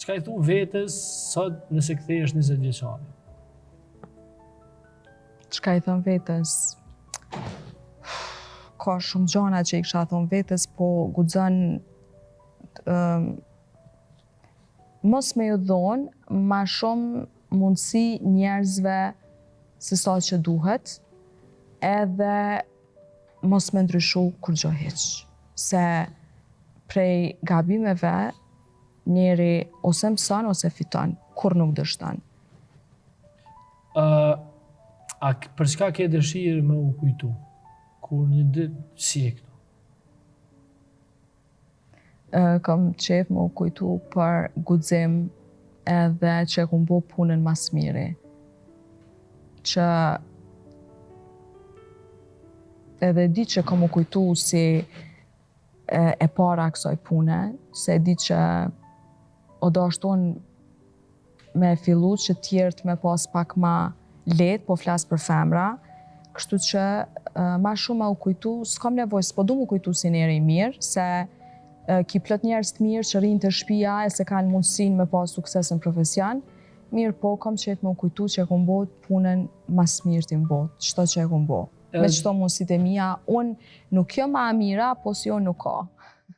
Çka i thu vetes sot nëse kthehesh 20 vjeçare? Çka i thon vetes? Ka shumë gjëra që i kisha thonë vetes, po guxon mos me ju dhonë ma shumë mundësi njerëzve se sa që duhet, edhe mos me ndryshu kur gjo hiq. Se prej gabimeve njeri ose mëson ose fiton, kur nuk dështon. A për çka ke dëshirë me u kujtu? Kur një ditë si e këto? Kam qef me u kujtu për guxim edhe që kom bo punën mas miri. Që edhe di që kom u kujtu si e para kësaj pune, se di që o dashton me fillu që tjertë me pas pak ma letë, po flas për femra, kështu që ma shumë ma u kujtu, s'kam nevojë, s'po du mu kujtu si njeri mirë, se ki plot njerëz të mirë që rrinë të shtëpia e se kanë mundësinë me pas sukses në profesion, mirë po kam qejf me u kujtu që e kom bo punën mas mirë t'im bo, çdo që e kom bo. Me çdo mundësitë e mia, unë nuk jam ma e mira, po si unë nuk ka.